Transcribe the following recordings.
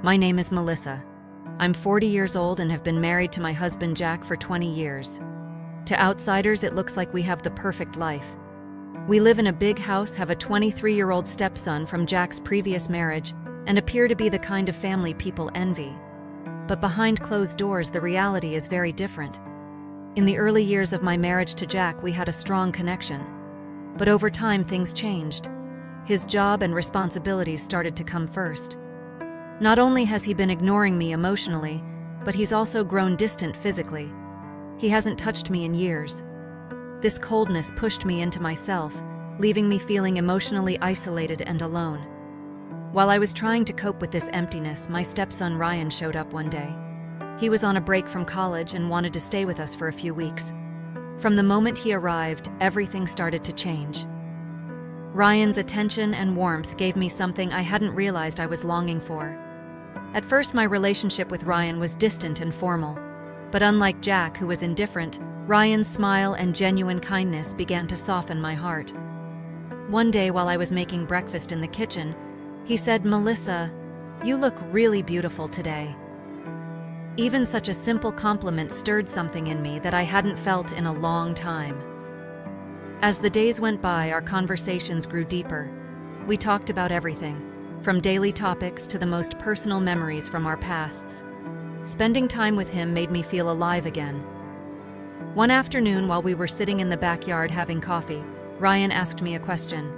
My name is Melissa. I'm 40 years old and have been married to my husband Jack for 20 years. To outsiders, it looks like we have the perfect life. We live in a big house, have a 23-year-old stepson from Jack's previous marriage, and appear to be the kind of family people envy. But behind closed doors, the reality is very different. In the early years of my marriage to Jack, we had a strong connection. But over time, things changed. His job and responsibilities started to come first. Not only has he been ignoring me emotionally, but he's also grown distant physically. He hasn't touched me in years. This coldness pushed me into myself, leaving me feeling emotionally isolated and alone. While I was trying to cope with this emptiness, my stepson Ryan showed up one day. He was on a break from college and wanted to stay with us for a few weeks. From the moment he arrived, everything started to change. Ryan's attention and warmth gave me something I hadn't realized I was longing for. At first, my relationship with Ryan was distant and formal. But unlike Jack, who was indifferent, Ryan's smile and genuine kindness began to soften my heart. One day, while I was making breakfast in the kitchen, he said, "Melissa, you look really beautiful today." Even such a simple compliment stirred something in me that I hadn't felt in a long time. As the days went by, our conversations grew deeper. We talked about everything, from daily topics to the most personal memories from our pasts. Spending time with him made me feel alive again. One afternoon, while we were sitting in the backyard having coffee, Ryan asked me a question.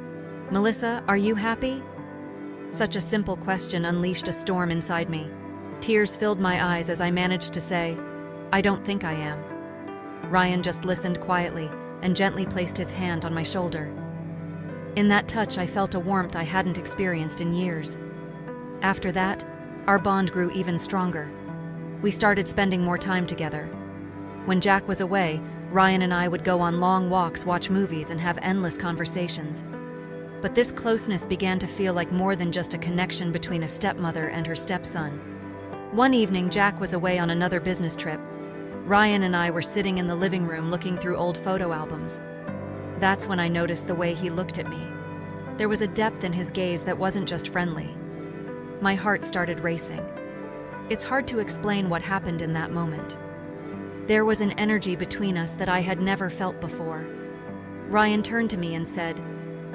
"Melissa, are you happy?" Such a simple question unleashed a storm inside me. Tears filled my eyes as I managed to say, "I don't think I am." Ryan just listened quietly and gently placed his hand on my shoulder. In that touch, I felt a warmth I hadn't experienced in years. After that, our bond grew even stronger. We started spending more time together. When Jack was away, Ryan and I would go on long walks, watch movies, and have endless conversations. But this closeness began to feel like more than just a connection between a stepmother and her stepson. One evening, Jack was away on another business trip. Ryan and I were sitting in the living room looking through old photo albums. That's when I noticed the way he looked at me. There was a depth in his gaze that wasn't just friendly. My heart started racing. It's hard to explain what happened in that moment. There was an energy between us that I had never felt before. Ryan turned to me and said,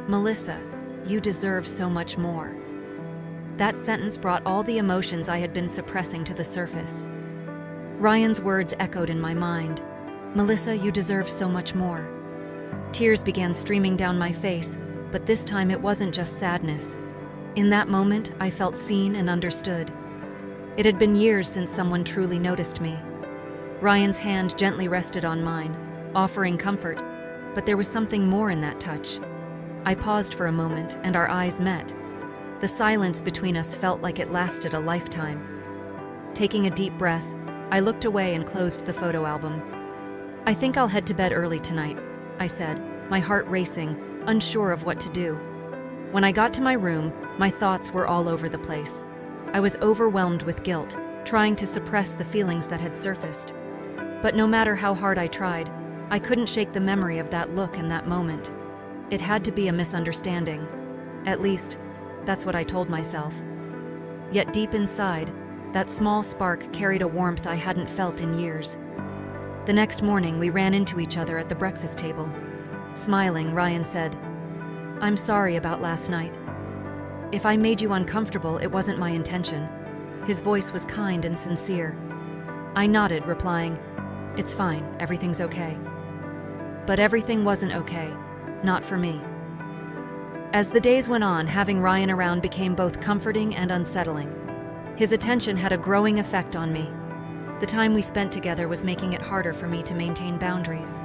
"Melissa, you deserve so much more." That sentence brought all the emotions I had been suppressing to the surface. Ryan's words echoed in my mind. "Melissa, you deserve so much more." Tears began streaming down my face, but this time it wasn't just sadness. In that moment, I felt seen and understood. It had been years since someone truly noticed me. Ryan's hand gently rested on mine, offering comfort, but there was something more in that touch. I paused for a moment, and our eyes met. The silence between us felt like it lasted a lifetime. Taking a deep breath, I looked away and closed the photo album. "I think I'll head to bed early tonight," I said, my heart racing, unsure of what to do. When I got to my room, my thoughts were all over the place. I was overwhelmed with guilt, trying to suppress the feelings that had surfaced. But no matter how hard I tried, I couldn't shake the memory of that look and that moment. It had to be a misunderstanding. At least, that's what I told myself. Yet deep inside, that small spark carried a warmth I hadn't felt in years. The next morning, we ran into each other at the breakfast table. Smiling, Ryan said, "I'm sorry about last night. If I made you uncomfortable, it wasn't my intention." His voice was kind and sincere. I nodded, replying, "It's fine, everything's okay." But everything wasn't okay, not for me. As the days went on, having Ryan around became both comforting and unsettling. His attention had a growing effect on me. The time we spent together was making it harder for me to maintain boundaries.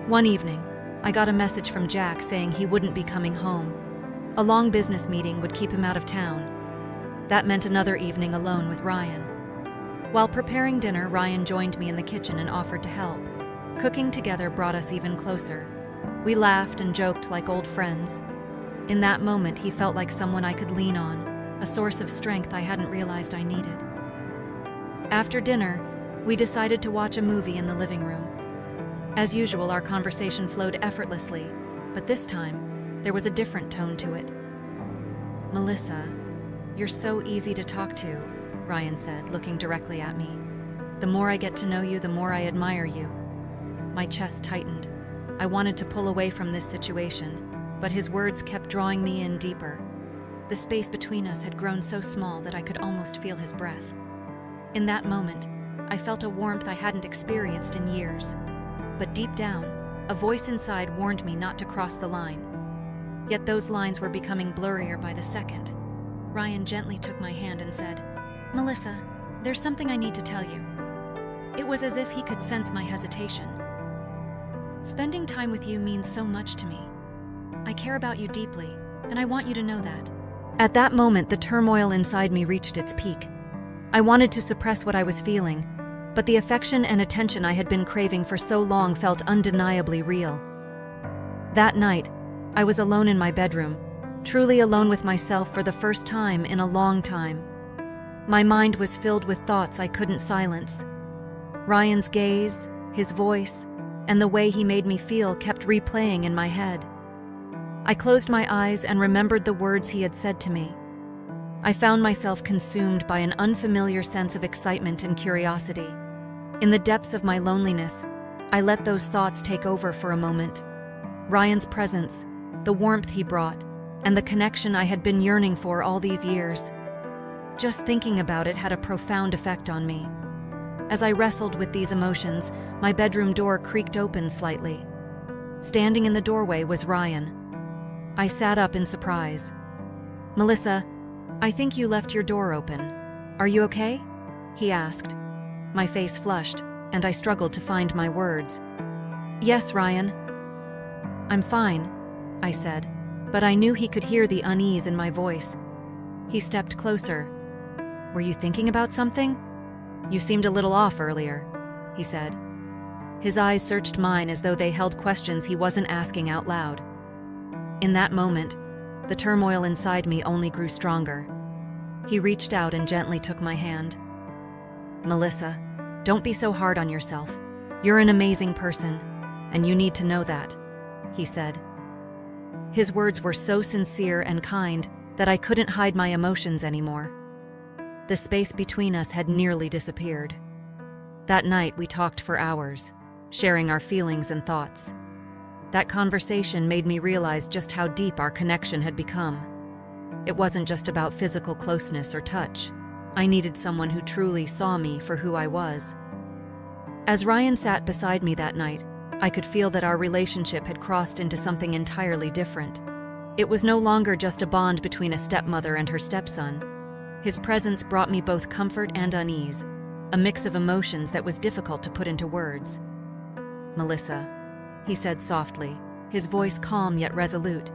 One evening, I got a message from Jack saying he wouldn't be coming home. A long business meeting would keep him out of town. That meant another evening alone with Ryan. While preparing dinner, Ryan joined me in the kitchen and offered to help. Cooking together brought us even closer. We laughed and joked like old friends. In that moment, he felt like someone I could lean on, a source of strength I hadn't realized I needed. After dinner, we decided to watch a movie in the living room. As usual, our conversation flowed effortlessly, but this time, there was a different tone to it. "Melissa, you're so easy to talk to," Ryan said, looking directly at me. "The more I get to know you, the more I admire you." My chest tightened. I wanted to pull away from this situation, but his words kept drawing me in deeper. The space between us had grown so small that I could almost feel his breath. In that moment, I felt a warmth I hadn't experienced in years. But deep down, a voice inside warned me not to cross the line. Yet those lines were becoming blurrier by the second. Ryan gently took my hand and said, "Melissa, there's something I need to tell you." It was as if he could sense my hesitation. "Spending time with you means so much to me. I care about you deeply, and I want you to know that." At that moment, the turmoil inside me reached its peak. I wanted to suppress what I was feeling, but the affection and attention I had been craving for so long felt undeniably real. That night, I was alone in my bedroom, truly alone with myself for the first time in a long time. My mind was filled with thoughts I couldn't silence. Ryan's gaze, his voice, and the way he made me feel kept replaying in my head. I closed my eyes and remembered the words he had said to me. I found myself consumed by an unfamiliar sense of excitement and curiosity. In the depths of my loneliness, I let those thoughts take over for a moment. Ryan's presence, the warmth he brought, and the connection I had been yearning for all these years. Just thinking about it had a profound effect on me. As I wrestled with these emotions, my bedroom door creaked open slightly. Standing in the doorway was Ryan. I sat up in surprise. "Melissa, I think you left your door open. Are you okay?" he asked. My face flushed, and I struggled to find my words. "Yes, Ryan." "I'm fine," I said, but I knew he could hear the unease in my voice. He stepped closer. "Were you thinking about something? You seemed a little off earlier," he said. His eyes searched mine as though they held questions he wasn't asking out loud. In that moment, the turmoil inside me only grew stronger. He reached out and gently took my hand. "Melissa, don't be so hard on yourself. You're an amazing person, and you need to know that," he said. His words were so sincere and kind that I couldn't hide my emotions anymore. The space between us had nearly disappeared. That night we talked for hours, sharing our feelings and thoughts. That conversation made me realize just how deep our connection had become. It wasn't just about physical closeness or touch. I needed someone who truly saw me for who I was. As Ryan sat beside me that night, I could feel that our relationship had crossed into something entirely different. It was no longer just a bond between a stepmother and her stepson. His presence brought me both comfort and unease, a mix of emotions that was difficult to put into words. "Melissa," he said softly, his voice calm yet resolute.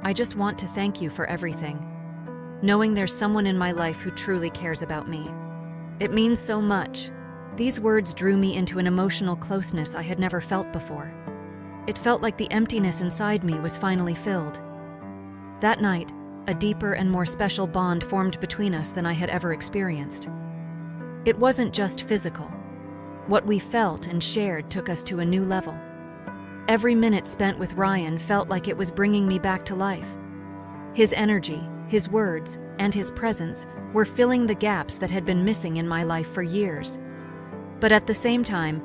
"I just want to thank you for everything. Knowing there's someone in my life who truly cares about me. It means so much." These words drew me into an emotional closeness I had never felt before. It felt like the emptiness inside me was finally filled. That night, a deeper and more special bond formed between us than I had ever experienced. It wasn't just physical. What we felt and shared took us to a new level. Every minute spent with Ryan felt like it was bringing me back to life. His energy, his words, and his presence were filling the gaps that had been missing in my life for years. But at the same time,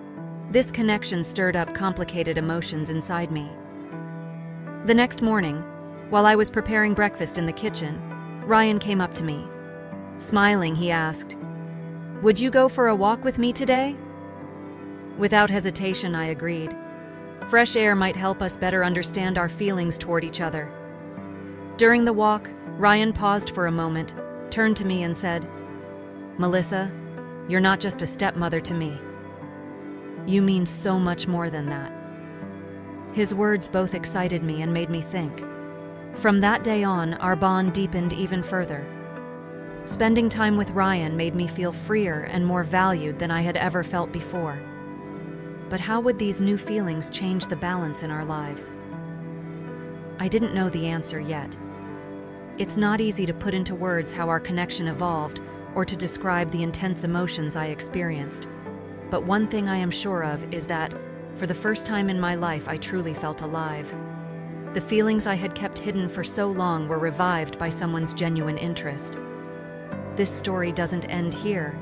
this connection stirred up complicated emotions inside me. The next morning, while I was preparing breakfast in the kitchen, Ryan came up to me. Smiling, he asked, "Would you go for a walk with me today?" Without hesitation, I agreed. Fresh air might help us better understand our feelings toward each other. During the walk, Ryan paused for a moment, turned to me and said, "Melissa, you're not just a stepmother to me. You mean so much more than that." His words both excited me and made me think. From that day on, our bond deepened even further. Spending time with Ryan made me feel freer and more valued than I had ever felt before. But how would these new feelings change the balance in our lives? I didn't know the answer yet. It's not easy to put into words how our connection evolved or to describe the intense emotions I experienced. But one thing I am sure of is that, for the first time in my life, I truly felt alive. The feelings I had kept hidden for so long were revived by someone's genuine interest. this story doesn't end here.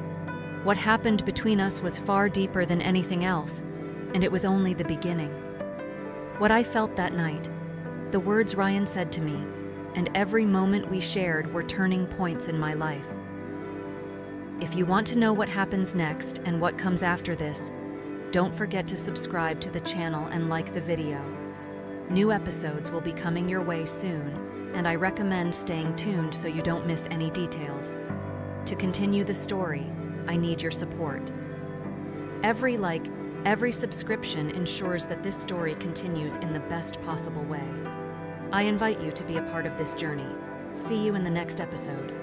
What happened between us was far deeper than anything else, and it was only the beginning. What I felt that night, the words Ryan said to me, and every moment we shared were turning points in my life. If you want to know what happens next and what comes after this, don't forget to subscribe to the channel and like the video. New episodes will be coming your way soon, and I recommend staying tuned so you don't miss any details. To continue the story, I need your support. Every like, every subscription ensures that this story continues in the best possible way. I invite you to be a part of this journey. See you in the next episode.